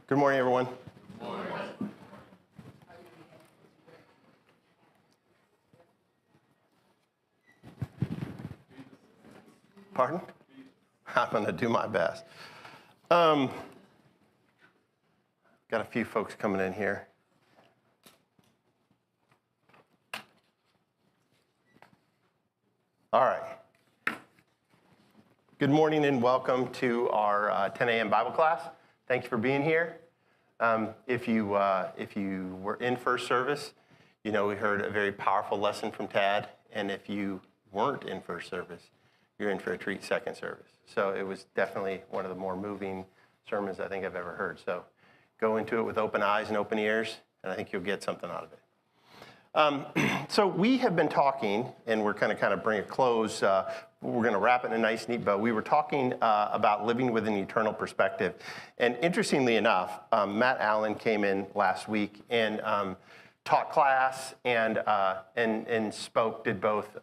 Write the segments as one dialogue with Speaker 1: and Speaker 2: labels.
Speaker 1: Good morning, everyone.
Speaker 2: Good morning.
Speaker 1: Pardon? I'm going to do my best. Got a few folks coming in here. All right. Good morning and welcome to our 10 a.m. Bible class. Thank you for being here. If you were in first service, you know we heard a very powerful lesson from Tad. And if you weren't in first service, you're in for a treat second service. So it was definitely one of the more moving sermons I think I've ever heard. So go into it with open eyes and open ears, and I think you'll get something out of it. So we have been talking, and we're kind of bring a close. We're going to wrap it in a nice, neat bow. We were talking about living with an eternal perspective. And interestingly enough, Matt Allen came in last week and taught class and spoke, did both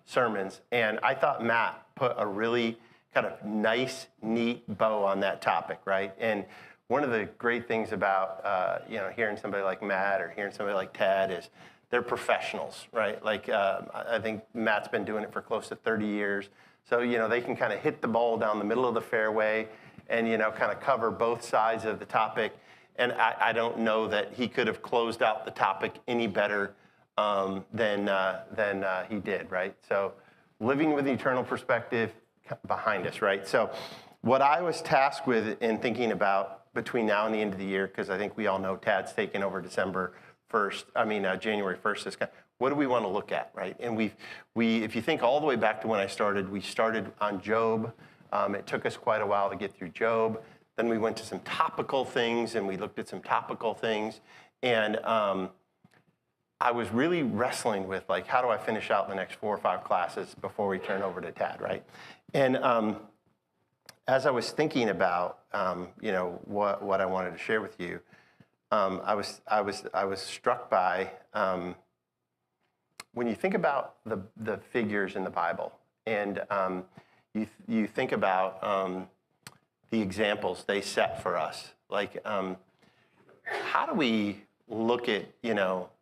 Speaker 1: sermons. And I thought Matt put a really kind of nice, neat bow on that topic, right? And one of the great things about hearing somebody like Matt or hearing somebody like Tad is they're professionals, right? Like I think Matt's been doing it for close to 30 years. So, they can kind of hit the ball down the middle of the fairway and, kind of cover both sides of the topic. And I don't know that he could have closed out the topic any better than he did, right? So living with the eternal perspective behind us, right? So what I was tasked with in thinking about between now and the end of the year, because I think we all know Tad's taking over January 1st. What do we want to look at, right? And if you think all the way back to when I started, we started on Job. It took us quite a while to get through Job. Then we went to some topical things, and we looked at some topical things. And I was really wrestling with, how do I finish out the next 4 or 5 classes before we turn over to Tad, right? And as I was thinking about, what I wanted to share with you, I was struck by when you think about the figures in the Bible, and you think about the examples they set for us. How do we look at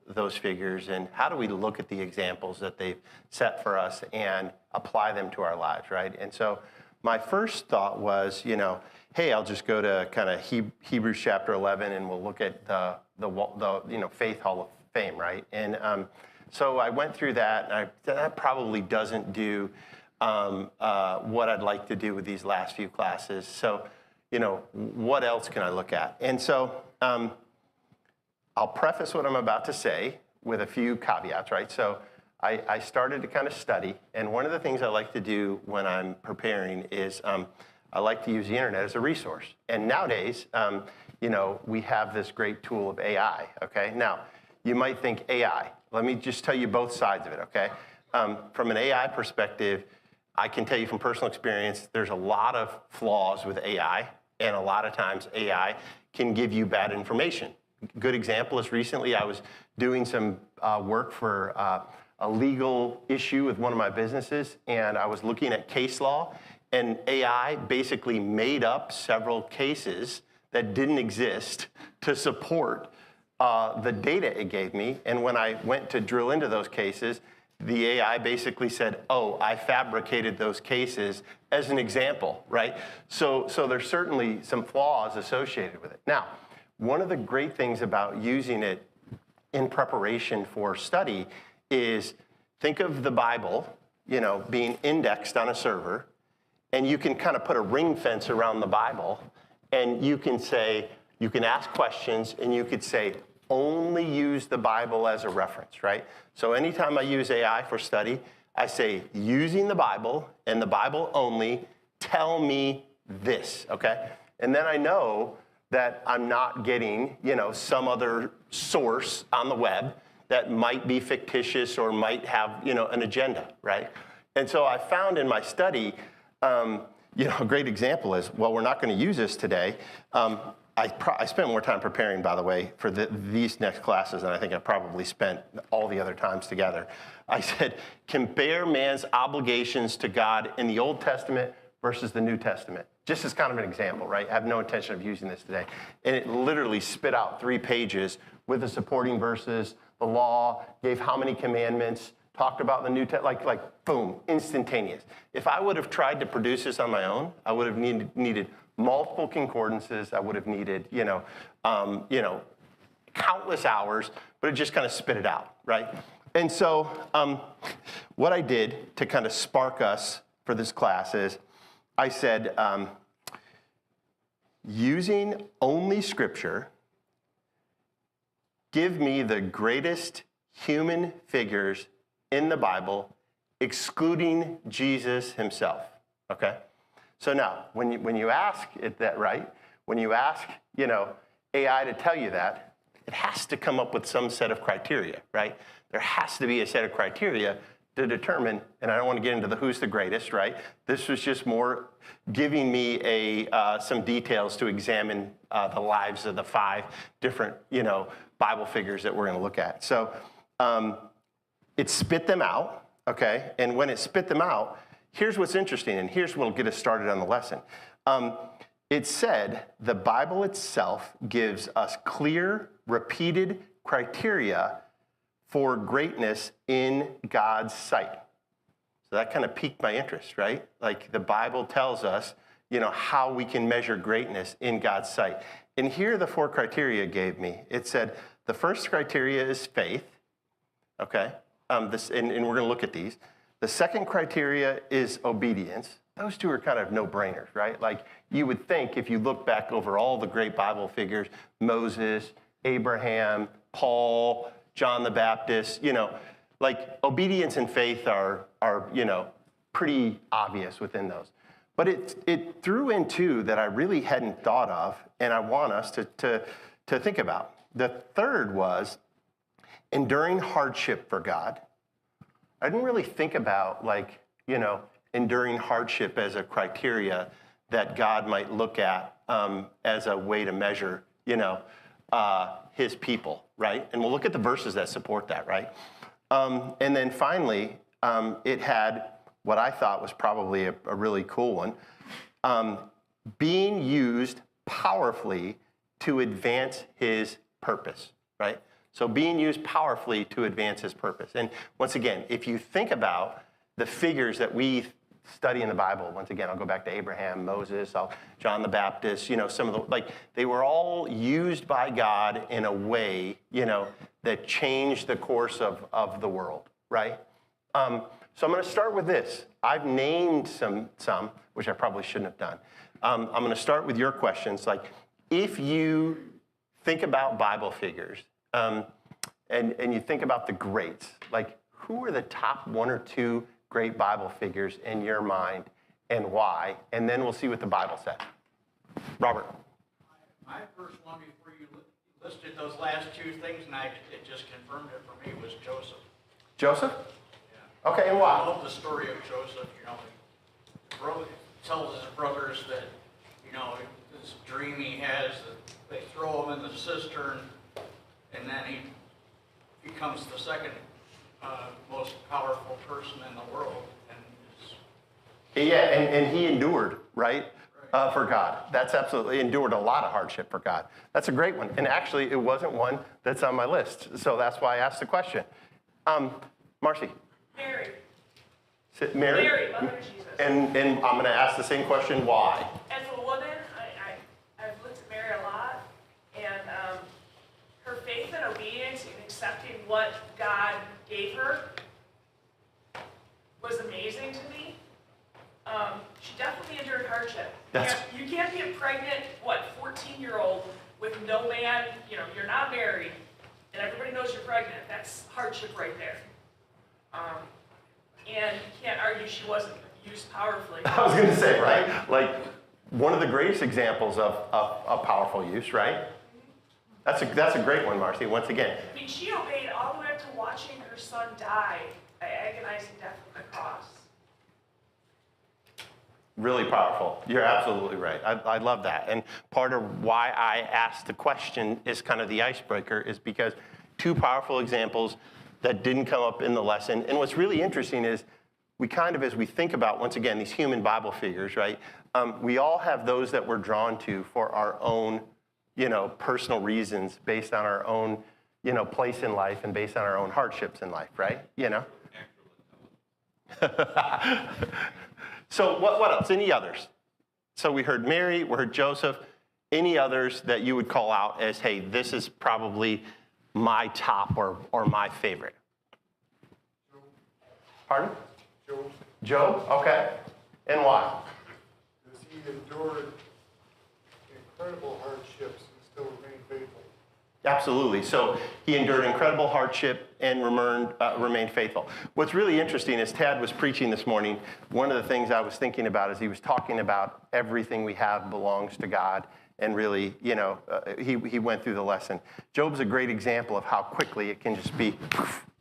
Speaker 1: those figures, and how do we look at the examples that they've set for us and apply them to our lives, right? And so my first thought was, hey, I'll just go to kind of Hebrews chapter 11, and we'll look at the Faith Hall of Fame, right? And so I went through that, and that probably doesn't do what I'd like to do with these last few classes. So, what else can I look at? And so I'll preface what I'm about to say with a few caveats, right? So I started to kind of study, and one of the things I like to do when I'm preparing is I like to use the internet as a resource. And nowadays, we have this great tool of AI, okay? Now, you might think AI. Let me just tell you both sides of it, okay? From an AI perspective, I can tell you from personal experience, there's a lot of flaws with AI, and a lot of times AI can give you bad information. Good example is recently I was doing some work for a legal issue with one of my businesses, and I was looking at case law, and AI basically made up several cases that didn't exist to support the data it gave me. And when I went to drill into those cases, the AI basically said, oh, I fabricated those cases as an example, right? So there's certainly some flaws associated with it. Now, one of the great things about using it in preparation for study is think of the Bible, being indexed on a server, and you can kind of put a ring fence around the Bible, and you can ask questions, and you could say, only use the Bible as a reference, right? So anytime I use AI for study, I say, using the Bible and the Bible only, tell me this, okay? And then I know that I'm not getting, some other source on the web that might be fictitious or might have, an agenda, right? And so I found in my study, a great example is, well, we're not going to use this today. I spent more time preparing, by the way, for these next classes than I think I probably spent all the other times together. I said, compare man's obligations to God in the Old Testament versus the New Testament. Just as kind of an example, right? I have no intention of using this today. And it literally spit out 3 pages with the supporting verses, the law, gave how many commandments, talked about the New Testament, like boom, instantaneous. If I would have tried to produce this on my own, I would have needed multiple concordances. I would have needed, countless hours, but it just kind of spit it out, right? And so what I did to kind of spark us for this class is I said, using only Scripture, give me the greatest human figures in the Bible, excluding Jesus himself, okay? So now, when you ask it that, right, when you ask, AI to tell you that, it has to come up with some set of criteria, right? There has to be a set of criteria to determine, and I don't want to get into the who's the greatest, right? This was just more giving me some details to examine the lives of the 5 different, Bible figures that we're going to look at. So it spit them out, okay? And when it spit them out, here's what's interesting, and here's what'll get us started on the lesson. It said the Bible itself gives us clear, repeated criteria for greatness in God's sight. So that kind of piqued my interest, right? Like the Bible tells us, how we can measure greatness in God's sight. And here are the 4 criteria it gave me. It said the first criteria is faith, okay? And we're going to look at these. The second criteria is obedience. Those 2 are kind of no-brainers, right? Like you would think if you look back over all the great Bible figures, Moses, Abraham, Paul, John the Baptist, like obedience and faith are pretty obvious within those. But it threw in 2 that I really hadn't thought of, and I want us to think about. The third was enduring hardship for God. I didn't really think about enduring hardship as a criteria that God might look at as a way to measure, his people, right? And we'll look at the verses that support that, right? And then finally, it had what I thought was probably a really cool one, being used powerfully to advance his purpose, right? So being used powerfully to advance his purpose. And once again, if you think about the figures that we study in the Bible, once again, I'll go back to Abraham, Moses, John the Baptist, some of the, they were all used by God in a way, that changed the course of the world, right? So I'm going to start with this. I've named some, which I probably shouldn't have done. I'm going to start with your questions. Like, if you think about Bible figures, and you think about the greats, like, who are the top 1 or 2 great Bible figures in your mind, and why? And then we'll see what the Bible said. Robert.
Speaker 2: My first one before you listed those last 2 things, and it just confirmed it for me, was Joseph.
Speaker 1: Joseph?
Speaker 2: Yeah.
Speaker 1: Okay, and why?
Speaker 2: I love the story of Joseph. He tells his brothers that, this dream he has, that they throw him in the cistern, and then he becomes the second most powerful person in the world.
Speaker 1: And he endured, right? For God. That's absolutely endured a lot of hardship for God. That's a great one. And actually, it wasn't one that's on my list. So that's why I asked the question. Marcy.
Speaker 3: Mary.
Speaker 1: Mary?
Speaker 3: Mary, Mother of Jesus.
Speaker 1: And I'm going to ask the same question, why?
Speaker 3: As a woman, I've looked at Mary a lot, and her faith and obedience in accepting what God gave her was amazing to me. She definitely endured hardship. You can't be a pregnant, 14-year-old with no man, you're not married, and everybody knows you're pregnant. That's hardship right there. And you can't argue she wasn't used powerfully.
Speaker 1: I was going to say, right? Like, one of the greatest examples of powerful use, right? That's a great one, Marcy, once again.
Speaker 3: I mean, she obeyed all the way up to watching her son die by agonizing death on the cross.
Speaker 1: Really powerful. You're absolutely right. I love that. And part of why I asked the question is kind of the icebreaker, is because 2 powerful examples that didn't come up in the lesson. And what's really interesting is we kind of, as we think about, once again, these human Bible figures, right? We all have those that we're drawn to for our own, personal reasons based on our own, place in life and based on our own hardships in life, right? So what else? Any others? So we heard Mary, we heard Joseph. Any others that you would call out as, hey, this is probably my top or my favorite? Pardon?
Speaker 4: Job.
Speaker 1: Job? Okay. And why?
Speaker 4: Because he endured incredible hardships and still remained faithful.
Speaker 1: Absolutely. So he endured incredible hardship and remained faithful. What's really interesting is Tad was preaching this morning. One of the things I was thinking about is he was talking about everything we have belongs to God. And really, he went through the lesson. Job's a great example of how quickly it can just be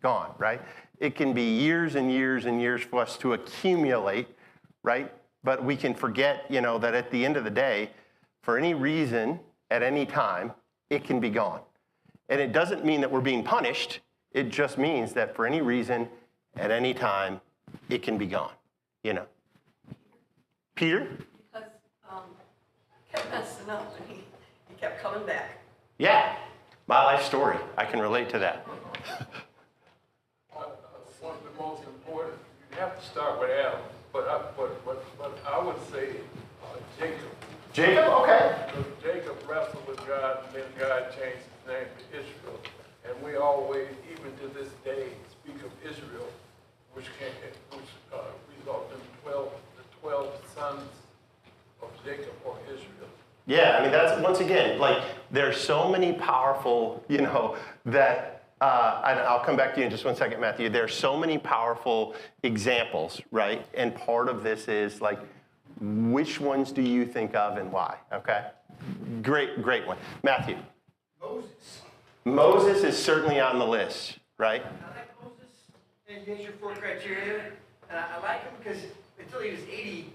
Speaker 1: gone, right? It can be years and years and years for us to accumulate, right? But we can forget, that at the end of the day, for any reason, at any time, it can be gone. And it doesn't mean that we're being punished. It just means that for any reason, at any time, it can be gone, Peter?
Speaker 5: Because kept messing up and he kept coming back.
Speaker 1: Yeah, my life story. I can relate to that.
Speaker 4: One of the most important, you have to start with Adam, but I would say Jacob.
Speaker 1: Jacob? Okay.
Speaker 4: Because Jacob wrestled with God, and then God changed his name to Israel. And we always, even to this day, speak of Israel, which resulted in the 12 sons of Jacob or Israel.
Speaker 1: Yeah, I mean, that's, once again, there's so many powerful, that, and I'll come back to you in just one second, Matthew. There's so many powerful examples, right? And part of this is, which ones do you think of and why, okay? Great one. Matthew. Moses is certainly on the list, right?
Speaker 6: I like Moses, and he has your 4 criteria, and I like him because until he was 80,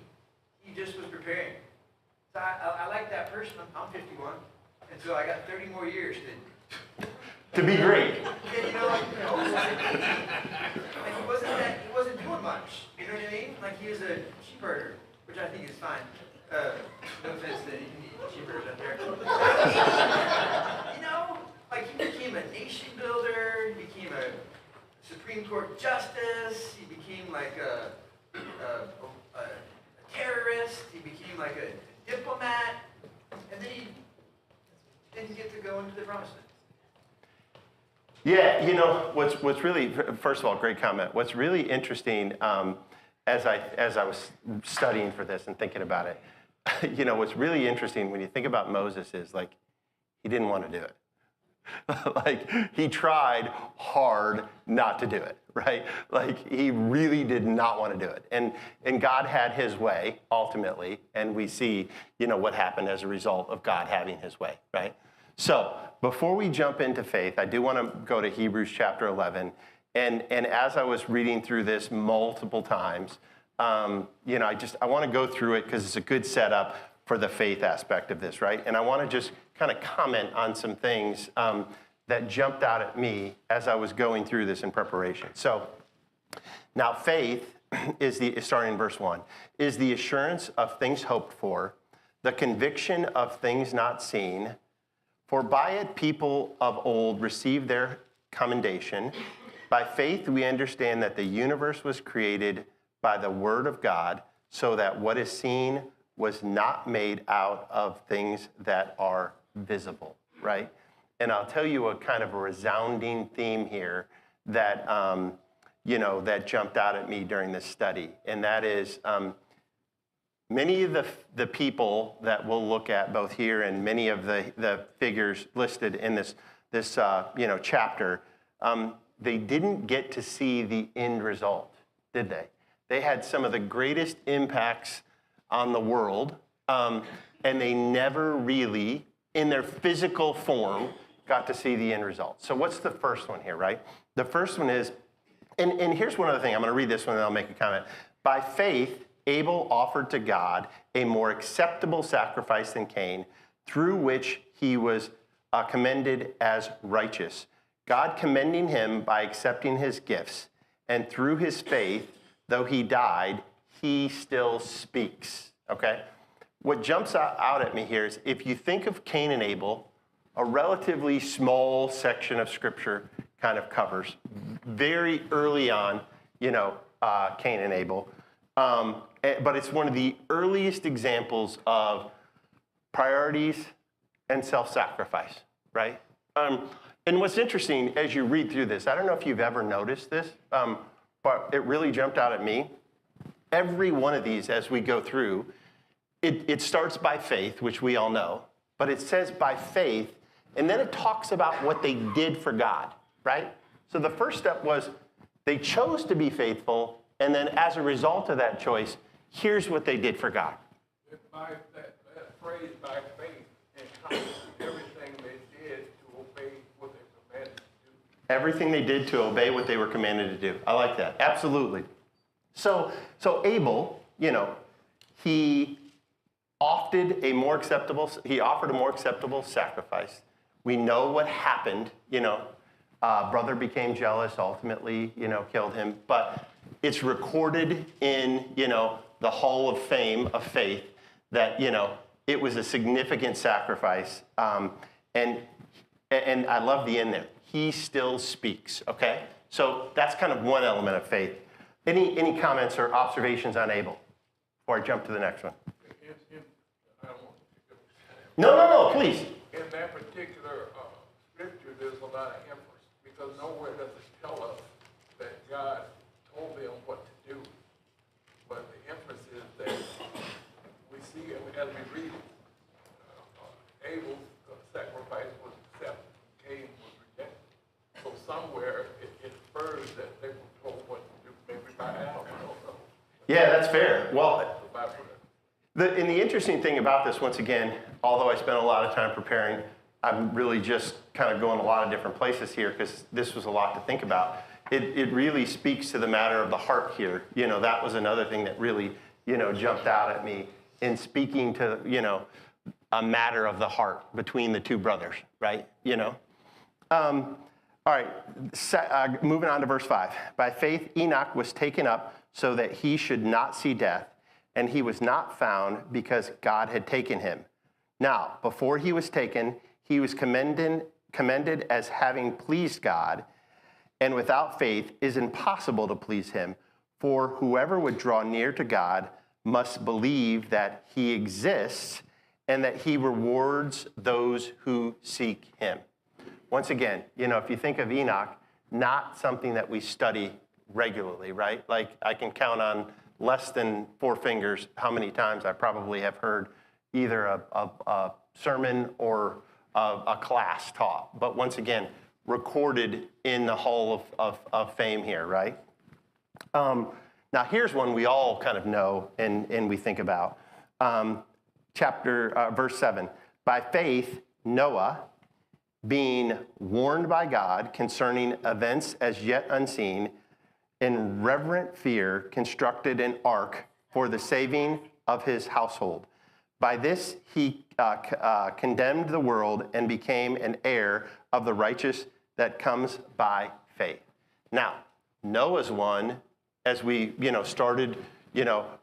Speaker 6: he just was preparing. So I like that person. I'm 51, and so I got 30 more years
Speaker 1: To be great.
Speaker 6: Yeah, he wasn't doing much. You know what I mean? He was a sheep herder, which I think is fine. No offense to any sheep herders out there. He became a nation builder. He became a Supreme Court justice. He became a terrorist. He became a diplomat, and then he didn't get to go into the promised land.
Speaker 1: Yeah, what's really, first of all, great comment. What's really interesting, as I was studying for this and thinking about it, what's really interesting when you think about Moses is he didn't want to do it. He tried hard not to do it, right? He really did not want to do it. And God had his way, ultimately, and we see, what happened as a result of God having his way, right? So before we jump into faith, I do want to go to Hebrews chapter 11. And as I was reading through this multiple times, I want to go through it because it's a good setup for the faith aspect of this, right? And I want to just kind of comment on some things that jumped out at me as I was going through this in preparation. So now faith starting in verse 1, is the assurance of things hoped for, the conviction of things not seen. For by it people of old received their commendation. By faith we understand that the universe was created by the word of God, so that what is seen was not made out of things that are visible, right? And I'll tell you a kind of a resounding theme here that, that jumped out at me during this study. And that is many of the people that we'll look at both here and many of the figures listed in this chapter, they didn't get to see the end result, did they? They had some of the greatest impacts on the world, and they never really, in their physical form, got to see the end result. So what's the first one here, right? The first one is, and here's one other thing. I'm going to read this one and I'll make a comment. By faith, Abel offered to God a more acceptable sacrifice than Cain, through which he was commended as righteous. God commending him by accepting his gifts, and through his faith, though he died, he still speaks, okay? What jumps out at me here is if you think of Cain and Abel, a relatively small section of Scripture kind of covers very early on, Cain and Abel. But it's one of the earliest examples of priorities and self-sacrifice, right? And what's interesting as you read through this, I don't know if you've ever noticed this, but it really jumped out at me. Every one of these, as we go through, it starts by faith, which we all know, but it says by faith, and then it talks about what they did for God, right? So the first step was they chose to be faithful, and then as a result of that choice, here's what they did for God.
Speaker 4: By that phrase, by faith, encompasses everything they did to obey what they were commanded to do.
Speaker 1: Everything they did to obey what they were commanded to do. I like that. Absolutely. So Abel, he offered a more acceptable sacrifice. We know what happened. Brother became jealous, ultimately, killed him. But it's recorded in, the Hall of Fame of faith that, it was a significant sacrifice. And I love the end there. He still speaks, okay? So that's kind of one element of faith. Any comments or observations on Abel before I jump to the next one?
Speaker 4: I don't want to
Speaker 1: No, please.
Speaker 4: In that particular scripture, there's a lot of emphasis because nowhere does it tell us that God told them what to do. But the emphasis is that we see as we read Abel's sacrifice was accepted, Cain was rejected. So somewhere it infers that they were told what to do, maybe by Adam, I don't know.
Speaker 1: Yeah, that's fair. Well,
Speaker 4: By
Speaker 1: and the interesting thing about this, once again, although I spent a lot of time preparing, I'm really just kind of going a lot of different places here because this was a lot to think about. It really speaks to the matter of the heart here. That was another thing that really, jumped out at me in speaking to, a matter of the heart between the two brothers, right? All right, moving on to verse 5. By faith, Enoch was taken up so that he should not see death, and he was not found because God had taken him. Now, before he was taken, he was commended as having pleased God, and without faith is impossible to please him. For whoever would draw near to God must believe that he exists and that he rewards those who seek him. Once again, if you think of Enoch, not something that we study regularly, right? Like I can count on less than 4 fingers how many times I probably have heard either a sermon or a class taught. But once again, recorded in the Hall of Fame here, right? Now here's one we all kind of know and we think about. Verse 7. By faith, Noah, being warned by God concerning events as yet unseen, in reverent fear constructed an ark for the saving of his household. By this he condemned the world and became an heir of the righteous that comes by faith. Now, Noah's one, as we started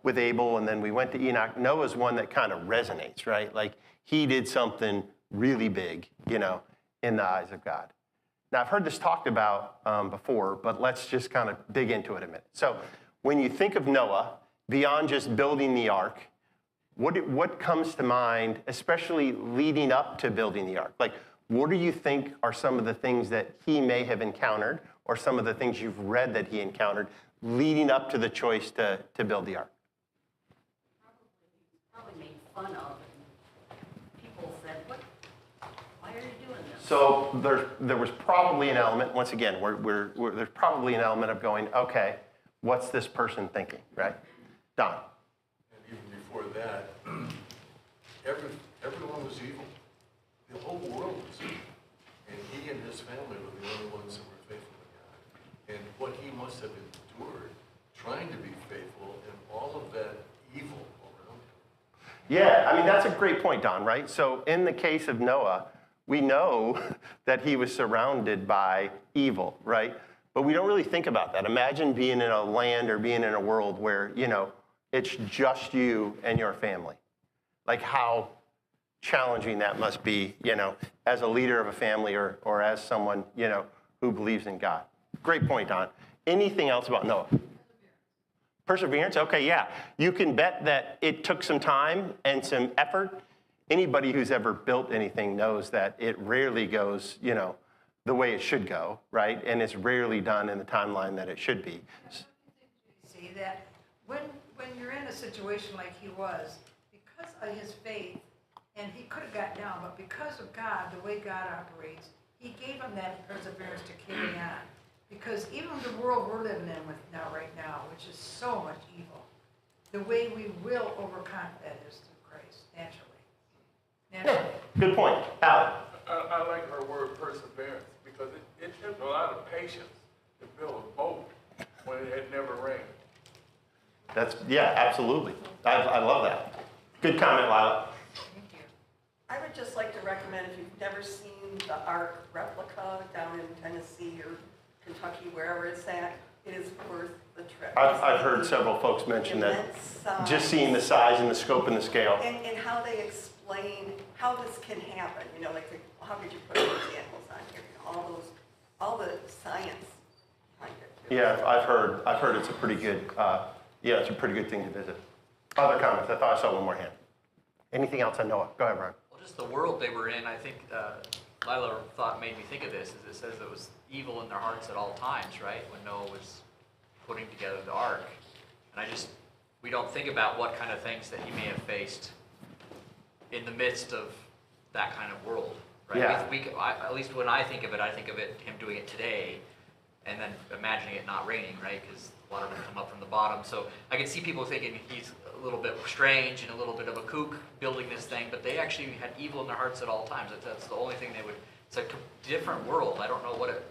Speaker 1: with Abel and then we went to Enoch, Noah's one that kind of resonates, right? Like he did something really big, in the eyes of God. Now, I've heard this talked about before, but let's just kind of dig into it a minute. So when you think of Noah, beyond just building the ark, what comes to mind, especially leading up to building the ark? Like, what do you think are some of the things that he may have encountered or some of the things you've read that he encountered leading up to the choice to build the ark?
Speaker 5: Probably made fun of, and people said, why are you doing this?
Speaker 1: So there was probably an element, once again, there's probably an element of going, okay, what's this person thinking, right? Don.
Speaker 7: And even before that, everyone was evil. The whole world was evil. And he and his family were the only ones that were faithful to God. And what he must have endured trying to be faithful and all of that evil around him.
Speaker 1: Yeah, I mean, that's a great point, Don, right? So in the case of Noah, we know that he was surrounded by evil, right? But we don't really think about that. Imagine being in a land or being in a world where, it's just you and your family. Like how challenging that must be, as a leader of a family or as someone, who believes in God. Great point, Don. Anything else about Noah? Perseverance? Okay, yeah. You can bet that it took some time and some effort. Anybody who's ever built anything knows that it rarely goes, the way it should go, right? And it's rarely done in the timeline that it should be.
Speaker 8: See that when you're in a situation like he was, because of his faith, and he could have got down, but because of God, the way God operates, he gave him that perseverance to carry on. Because even the world we're living in right now, which is so much evil, the way we will overcome that is through Christ, naturally.
Speaker 1: Yeah, good point. Al?
Speaker 4: I like her word perseverance because it takes a lot of patience to build a boat when it had never rained.
Speaker 1: Yeah, absolutely. I love that. Good comment, Lila.
Speaker 8: Thank you.
Speaker 9: I would just like to recommend, if you've never seen the Ark replica down in Tennessee or Kentucky, wherever it's at, it is worth the trip.
Speaker 1: I've heard several folks mention that. Just seeing the size and the scope and the scale.
Speaker 9: And how they explain how this can happen, how could you put those animals on here, all the science behind it.
Speaker 1: Yeah, I've heard it's a pretty good, it's a pretty good thing to visit. Other comments? I thought I saw one more hand. Anything else on Noah? Go ahead, Brian.
Speaker 10: Well, just the world they were in, I think Lila thought made me think of this, is it says it was evil in their hearts at all times, right? When Noah was putting together the ark. And we don't think about what kind of things that he may have faced in the midst of that kind of world, right?
Speaker 1: Yeah.
Speaker 10: At least when I think of it, him doing it today, and then imagining it not raining, right? Because water would come up from the bottom. So I can see people thinking he's a little bit strange and a little bit of a kook building this thing, but they actually had evil in their hearts at all times. That's the only thing they would. It's a different world. I don't know what it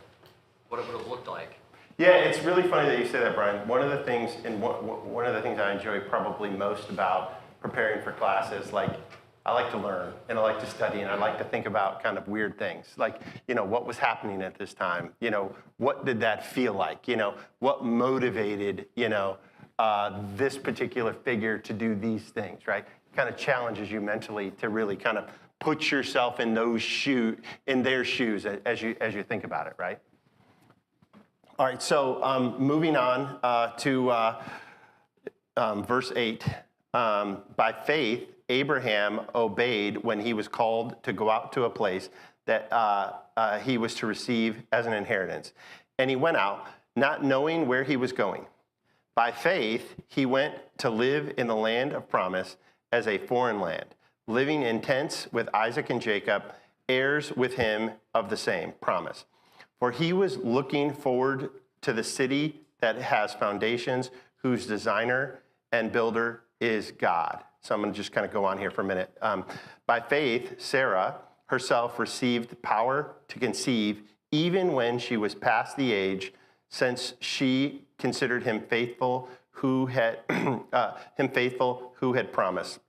Speaker 10: would have looked like.
Speaker 1: Yeah, it's really funny that you say that, Brian. One of the things I enjoy probably most about preparing for classes, I like to learn and I like to study and I like to think about kind of weird things. Like, what was happening at this time? What did that feel like? What motivated, this particular figure to do these things, right? Kind of challenges you mentally to really kind of put yourself in their shoes as you think about it, right? All right, so moving on to verse 8. By faith, Abraham obeyed when he was called to go out to a place that he was to receive as an inheritance. And he went out, not knowing where he was going. By faith, he went to live in the land of promise as a foreign land, living in tents with Isaac and Jacob, heirs with him of the same promise. For he was looking forward to the city that has foundations, whose designer and builder is God. So I'm going to just kind of go on here for a minute. By faith, Sarah herself received power to conceive, even when she was past the age, since she considered him faithful who had promised.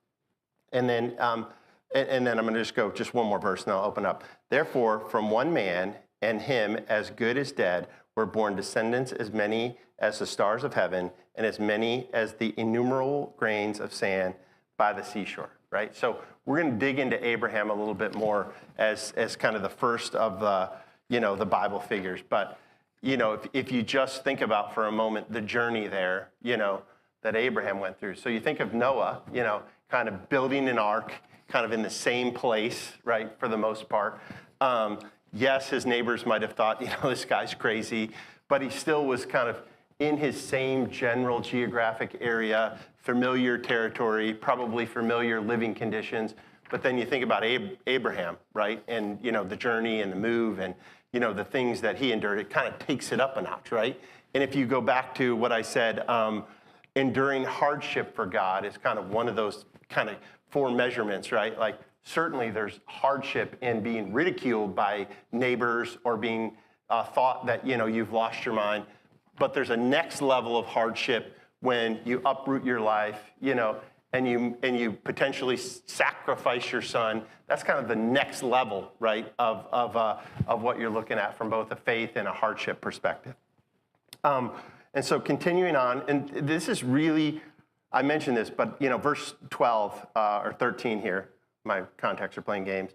Speaker 1: And then I'm going to just go just one more verse, and I'll open up. Therefore, from one man, and him as good as dead, were born descendants as many as the stars of heaven, and as many as the innumerable grains of sand by the seashore, right? So we're going to dig into Abraham a little bit more as kind of the first of the Bible figures. But, if you just think about for a moment the journey there, that Abraham went through. So you think of Noah, kind of building an ark, kind of in the same place, right, for the most part. Yes, his neighbors might have thought, this guy's crazy, but he still was kind of in his same general geographic area, familiar territory, probably familiar living conditions. But then you think about Abraham, right? And, the journey and the move and, the things that he endured, it kind of takes it up a notch, right? And if you go back to what I said, enduring hardship for God is kind of one of those kind of 4 measurements, right? Like, certainly there's hardship in being ridiculed by neighbors or being thought that, you've lost your mind. But there's a next level of hardship when you uproot your life, and you potentially sacrifice your son. That's kind of the next level, right, of what you're looking at from both a faith and a hardship perspective. And so continuing on, and this is really, I mentioned this, but verse 12 or 13 here, my contacts are playing games.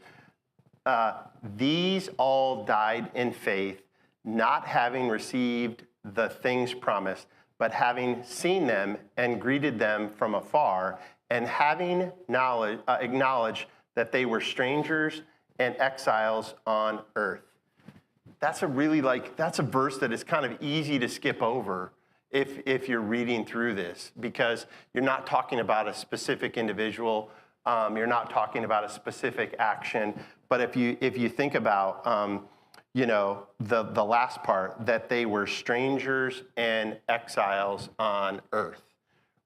Speaker 1: These all died in faith, not having received the things promised, but having seen them and greeted them from afar, and having acknowledged that they were strangers and exiles on earth. That's a really that's a verse that is kind of easy to skip over if you're reading through this, because you're not talking about a specific individual, you're not talking about a specific action, but if you think about the last part, that they were strangers and exiles on earth,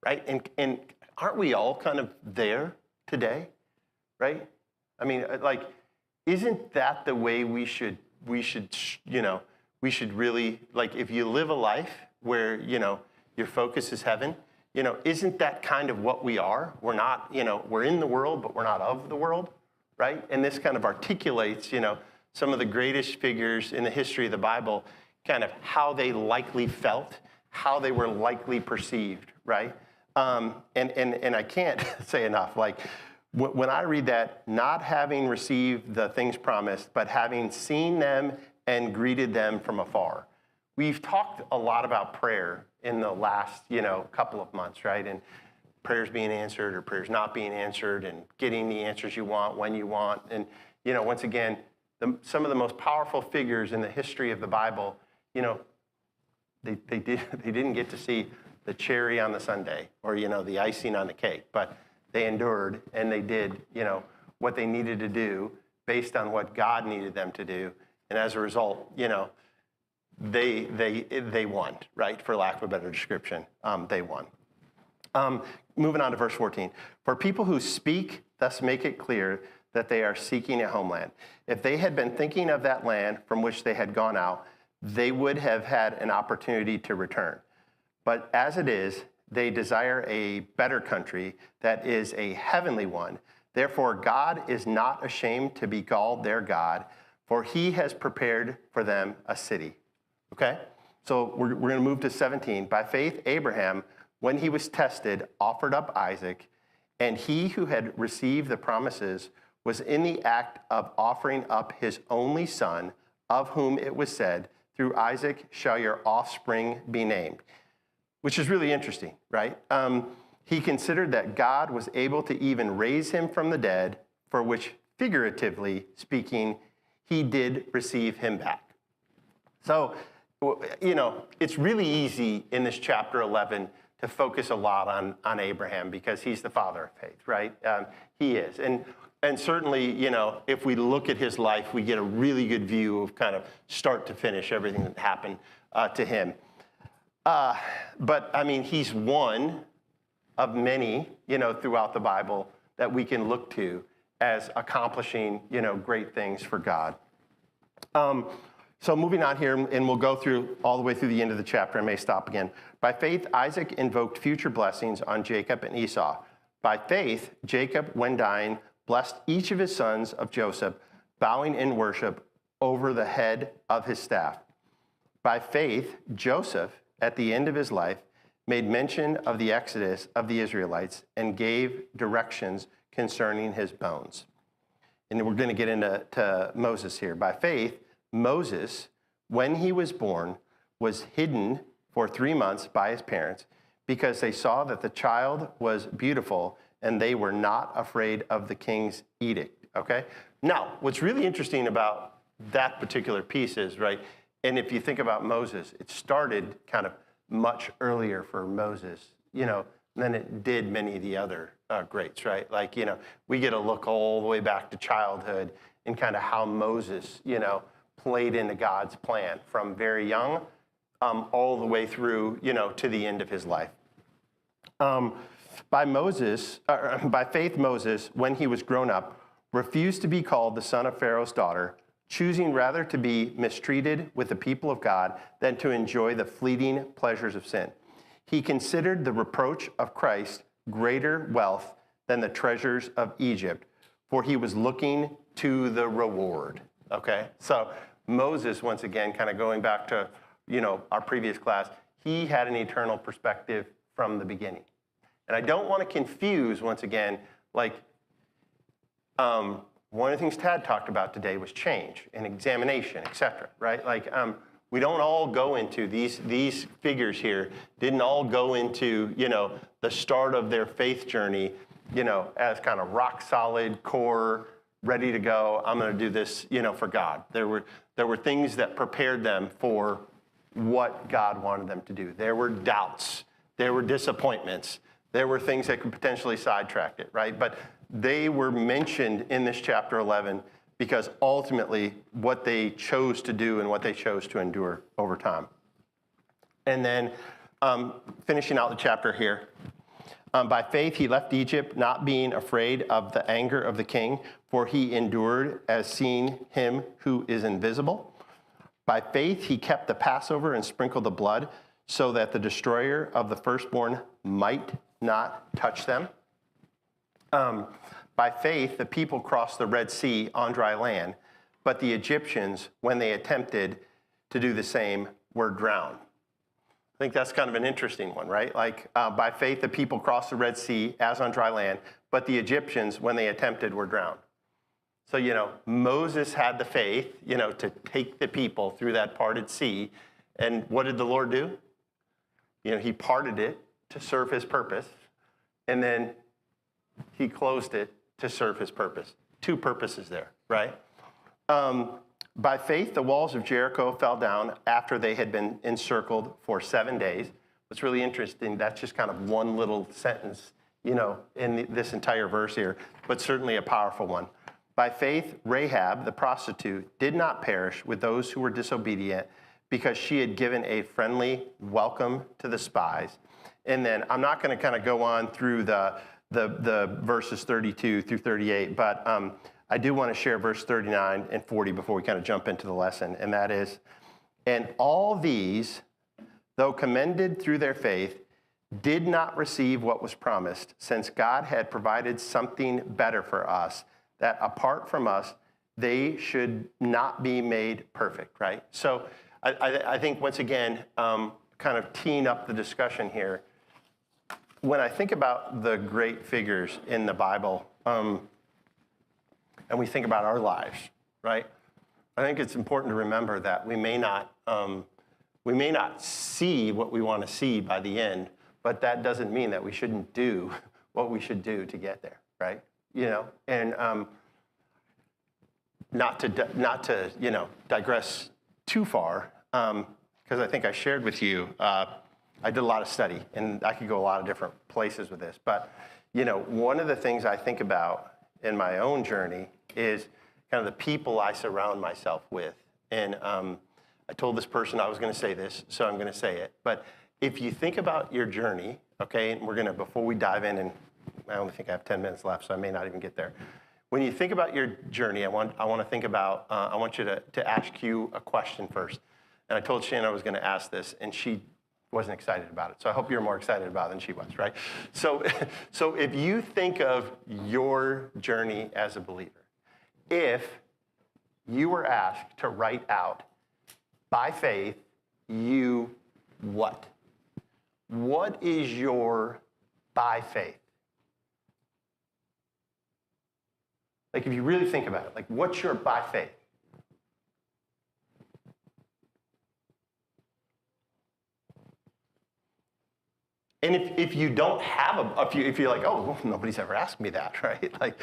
Speaker 1: right? And aren't we all kind of there today, right? I mean, isn't that the way we should really, if you live a life where, your focus is heaven, isn't that kind of what we are? We're not, we're in the world, but we're not of the world, right? And this kind of articulates, some of the greatest figures in the history of the Bible, kind of how they likely felt, how they were likely perceived, right? And I can't say enough, when I read that, not having received the things promised, but having seen them and greeted them from afar. We've talked a lot about prayer in the last, couple of months, right? And prayers being answered or prayers not being answered, and getting the answers you want when you want. And, once again, some of the most powerful figures in the history of the Bible, they didn't get to see the cherry on the sundae or, the icing on the cake, but they endured and they did, what they needed to do based on what God needed them to do. And as a result, they won, right? For lack of a better description, they won. Moving on to verse 14. For people who speak, thus make it clear that they are seeking a homeland. If they had been thinking of that land from which they had gone out, they would have had an opportunity to return. But as it is, they desire a better country that is a heavenly one. Therefore, God is not ashamed to be called their God, for he has prepared for them a city. Okay? So we're going to move to 17. By faith, Abraham, when he was tested, offered up Isaac, and he who had received the promises was in the act of offering up his only son, of whom it was said, through Isaac shall your offspring be named. Which is really interesting, right? He considered that God was able to even raise him from the dead, for which, figuratively speaking, he did receive him back. So, it's really easy in this chapter 11 to focus a lot on Abraham because he's the father of faith, right? He is. And certainly, if we look at his life, we get a really good view of kind of start to finish everything that happened to him. But I mean, he's one of many, throughout the Bible that we can look to as accomplishing, great things for God. So moving on here, and we'll go through all the way through the end of the chapter. I may stop again. By faith, Isaac invoked future blessings on Jacob and Esau. By faith, Jacob, when dying, blessed each of his sons of Joseph, bowing in worship over the head of his staff. By faith, Joseph, at the end of his life, made mention of the exodus of the Israelites and gave directions concerning his bones. And we're going to get into Moses here. By faith, Moses, when he was born, was hidden for 3 months by his parents because they saw that the child was beautiful and they were not afraid of the king's edict, okay? Now, what's really interesting about that particular piece is, right, and if you think about Moses, it started kind of much earlier for Moses, than it did many of the other greats, right? We get a look all the way back to childhood and kind of how Moses, played into God's plan from very young all the way through, to the end of his life. By faith, Moses, when he was grown up, refused to be called the son of Pharaoh's daughter, choosing rather to be mistreated with the people of God than to enjoy the fleeting pleasures of sin. He considered the reproach of Christ greater wealth than the treasures of Egypt, for he was looking to the reward. Okay? So Moses, once again, kind of going back to our previous class, he had an eternal perspective from the beginning. And I don't want to confuse, once again, like, one of the things Tad talked about today was change and examination, et cetera, right? Like, we don't all go into these figures here, didn't all go into, the start of their faith journey, as kind of rock solid, core, ready to go. I'm going to do this, for God. There were things that prepared them for what God wanted them to do. There were doubts. There were disappointments. There were things that could potentially sidetrack it, right? But they were mentioned in this chapter 11 because ultimately what they chose to do and what they chose to endure over time. And then finishing out the chapter here, by faith he left Egypt, not being afraid of the anger of the king, for he endured as seeing him who is invisible. By faith he kept the Passover and sprinkled the blood, so that the destroyer of the firstborn might not touch them. By faith the people crossed the Red Sea on dry land, but the Egyptians, when they attempted to do the same, were drowned. I think that's kind of an interesting one, right? Like, by faith the people crossed the Red Sea as on dry land, but the Egyptians, when they attempted, were drowned. So, Moses had the faith, to take the people through that parted sea. And what did the Lord do? He parted it to serve his purpose. And then he closed it to serve his purpose. Two purposes there, right? By faith, the walls of Jericho fell down after they had been encircled for 7 days. What's really interesting, that's just kind of one little sentence, in this entire verse here, but certainly a powerful one. By faith, Rahab, the prostitute, did not perish with those who were disobedient because she had given a friendly welcome to the spies. And then I'm not going to kind of go on through the verses 32 through 38, but I do want to share verse 39 and 40 before we kind of jump into the lesson, and that is, and all these, though commended through their faith, did not receive what was promised, since God had provided something better for us, that apart from us, they should not be made perfect, right? So I think, once again, kind of teeing up the discussion here, when I think about the great figures in the Bible, and we think about our lives, right? I think it's important to remember that we may not see what we want to see by the end, but that doesn't mean that we shouldn't do what we should do to get there, right? And not to digress too far, because I think I shared with you, I did a lot of study, and I could go a lot of different places with this. But, one of the things I think about in my own journey is kind of the people I surround myself with. And I told this person I was going to say this, so I'm going to say it. But if you think about your journey, okay, and we're going to, before we dive in, and I only think I have 10 minutes left, so I may not even get there. When you think about your journey, I want to think about, I want you to ask you a question first. And I told Shannon I was going to ask this, and she wasn't excited about it. So I hope you're more excited about it than she was, right? So if you think of your journey as a believer, if you were asked to write out, by faith, you what? What is your by faith? Like, if you really think about it, like, what's your by faith? And if you don't have if you're like, oh, well, nobody's ever asked me that, right? Like,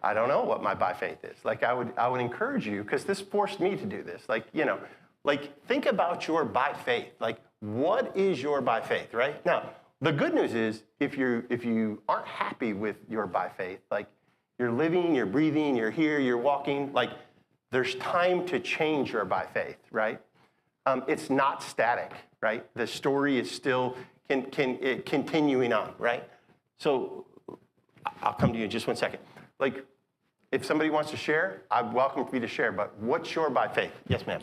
Speaker 1: I don't know what my by faith is. Like, I would encourage you, because this forced me to do this. Like, think about your by faith. Like, what is your by faith, right? Now, the good news is, if you aren't happy with your by faith, like, you're living, you're breathing, you're here, you're walking, like, there's time to change your by faith, right? It's not static, right? The story is still continuing on, right? So I'll come to you in just 1 second. Like, if somebody wants to share, I'm welcome for you to share, but what's your by faith? Yes, ma'am.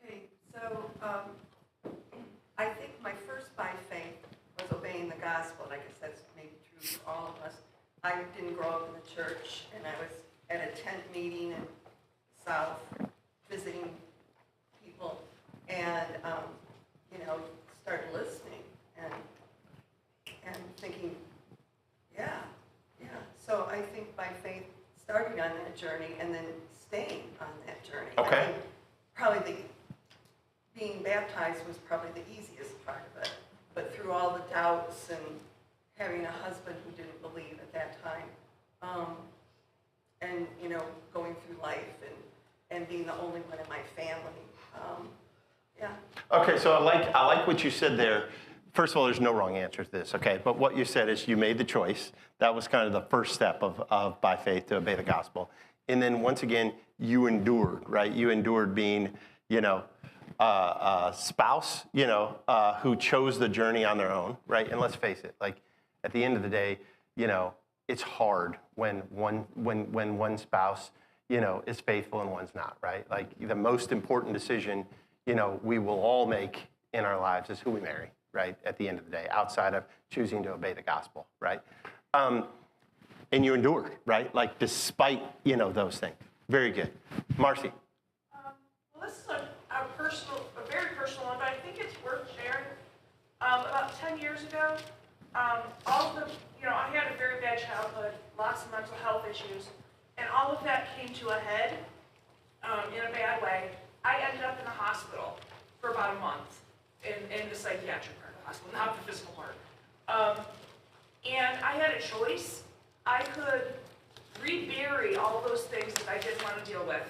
Speaker 9: Okay, so I think my first by faith was obeying the gospel. I guess that's maybe true for all of us. I didn't grow up in the church, and I was at a tent meeting in the South visiting people, and, started listening and thinking, yeah. So I think by faith, starting on that journey and then staying on that journey.
Speaker 1: Okay.
Speaker 9: I think probably being baptized was probably the easiest part of it, but through all the doubts and having a husband who didn't believe at that time, and going through life and being the only one in my family, yeah.
Speaker 1: Okay, so I like what you said there. First of all, there's no wrong answer to this, okay? But what you said is you made the choice. That was kind of the first step of by faith to obey the gospel. And then once again, you endured, right? You endured being, a spouse, who chose the journey on their own, right? And let's face it, like at the end of the day, it's hard when one spouse, is faithful and one's not, right? Like the most important decision, we will all make in our lives is who we marry, right? At the end of the day, outside of choosing to obey the gospel, right? And you endured, right? Like despite, those things. Very good. Marcy.
Speaker 3: Well, this is a very personal one, but I think it's worth sharing. About 10 years ago, I had a very bad childhood, lots of mental health issues, and all of that came to a head in a bad way. I ended up in the hospital for about a month, in the psychiatric part of the hospital, not the physical part. And I had a choice. I could rebury all of those things that I didn't want to deal with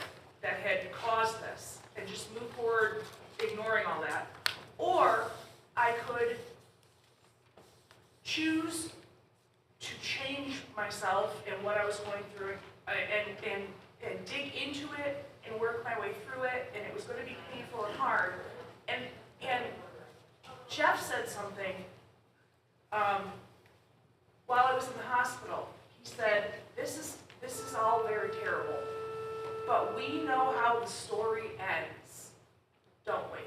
Speaker 3: that had caused this and just move forward ignoring all that. Or I could choose to change myself and what I was going through and dig into it and work my way through it, and it was going to be painful and hard. And Jeff said something while I was in the hospital. He said, this is all very terrible, but we know how the story ends, don't we?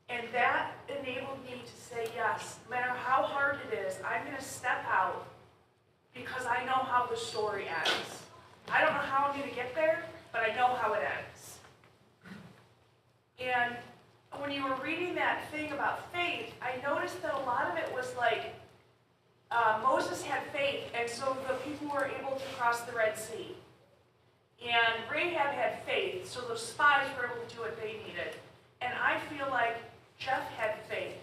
Speaker 3: And that enabled me to say yes, no matter how hard it is, I'm going to step out because I know how the story ends. I don't know how I'm going to get there, but I know how it ends. And when you were reading that thing about faith, I noticed that a lot of it was like Moses had faith, and so the people were able to cross the Red Sea. And Rahab had faith, so the spies were able to do what they needed. And I feel like Jeff had faith,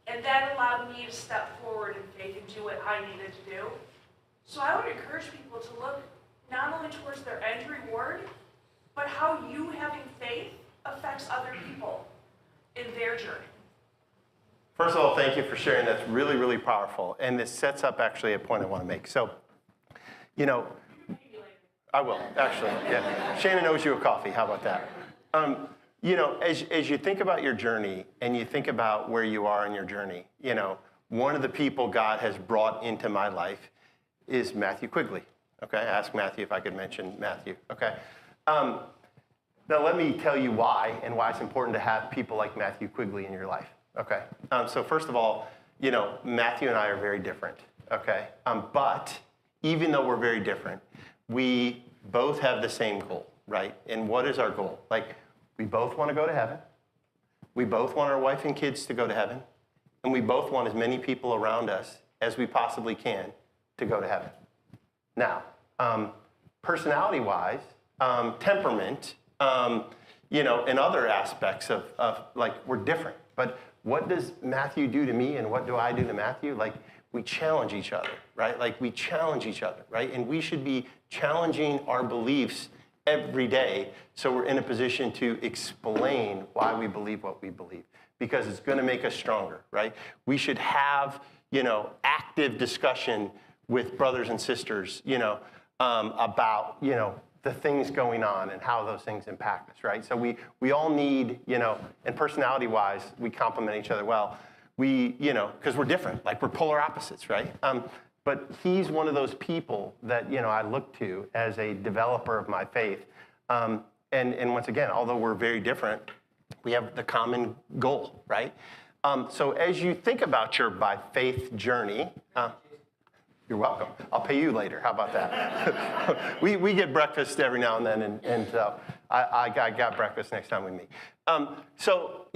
Speaker 3: and that allowed me to step forward in faith and do what I needed to do. So I would encourage people to look not only towards their end reward, but how you having faith affects other people in their journey.
Speaker 1: First of all, thank you for sharing. That's really, really powerful. And this sets up actually a point I want to make. So, I will, actually, yeah. Shannon owes you a coffee. How about that? As you think about your journey and you think about where you are in your journey, one of the people God has brought into my life is Matthew Quigley. Okay, I asked Matthew if I could mention Matthew. Okay. Now let me tell you why and why it's important to have people like Matthew Quigley in your life. Okay. So first of all, Matthew and I are very different. Okay. But even though we're very different, we both have the same goal, right? And what is our goal? Like, we both want to go to heaven. We both want our wife and kids to go to heaven. And we both want as many people around us as we possibly can to go to heaven. Now, personality-wise, temperament, and other aspects of we're different. But what does Matthew do to me and what do I do to Matthew? Like, we challenge each other, right? Like, we challenge each other, right? And we should be challenging our beliefs every day so we're in a position to explain why we believe what we believe, because it's going to make us stronger, right? We should have, active discussion with brothers and sisters, about, the things going on and how those things impact us, right? So we all need, and personality-wise, we complement each other well. We, because we're different, like we're polar opposites, right? But he's one of those people that, I look to as a developer of my faith. And once again, although we're very different, we have the common goal, right? So as you think about your by faith journey, you're welcome. I'll pay you later. How about that? we get breakfast every now and then, and so I got breakfast next time we meet. So,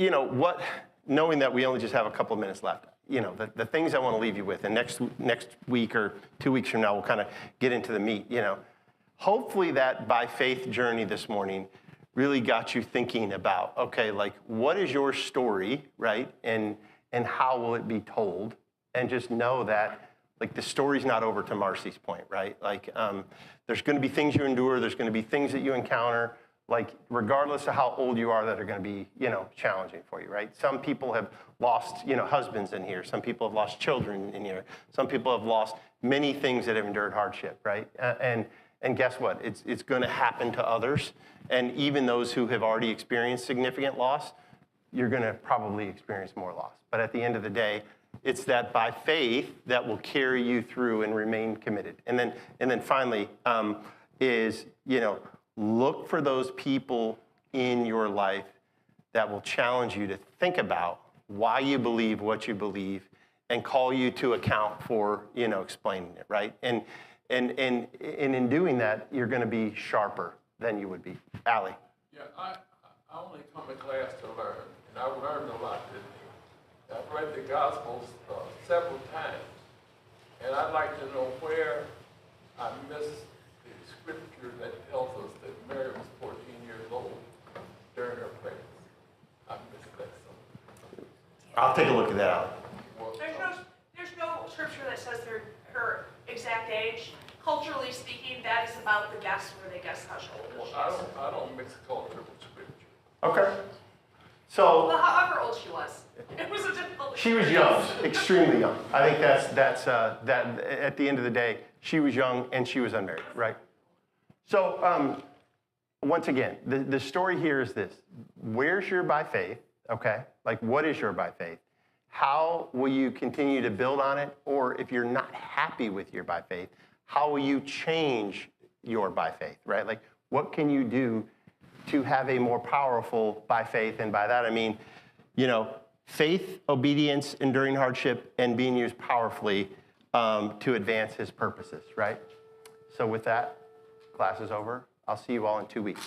Speaker 1: knowing that we only just have a couple of minutes left, the things I want to leave you with, and next week or 2 weeks from now, we'll kind of get into the meat, Hopefully that by faith journey this morning really got you thinking about, okay, like what is your story, right? And how will it be told? And just know that like the story's not over, to Marcy's point, right? Like there's going to be things you endure, there's going to be things that you encounter, like regardless of how old you are, that are going to be, challenging for you, right? Some people have lost, husbands in here. Some people have lost children in here. Some people have lost many things that have endured hardship, right? And guess what? It's going to happen to others. And even those who have already experienced significant loss, you're going to probably experience more loss. But at the end of the day, it's that by faith that will carry you through and remain committed. And then finally is, look for those people in your life that will challenge you to think about why you believe what you believe and call you to account for, explaining it, right? And in doing that, you're going to be sharper than you would be. Allie.
Speaker 4: Yeah, I only come to class to learn, and I've learned a lot today. I've read the Gospels several times, and I'd like to know where I missed the scripture that tells us that Mary was 14 years old during her pregnancy. I missed that somewhere.
Speaker 1: I'll take a look at that, Allie.
Speaker 3: There's no scripture that says her exact age. Culturally speaking, that is about the guess where they guess how old she is.
Speaker 4: I don't mix culture with scripture.
Speaker 1: Okay. So
Speaker 3: Well, however old she was. It was a difficult
Speaker 1: she was young, extremely young. I think that's that at the end of the day, she was young and she was unmarried, right? So once again, the story here is this. Where's your by faith, okay? Like what is your by faith? How will you continue to build on it? Or if you're not happy with your by faith, how will you change your by faith, right? Like what can you do to have a more powerful by faith? And by that, I mean, faith, obedience, enduring hardship, and being used powerfully to advance his purposes, right? So with that, class is over. I'll see you all in 2 weeks.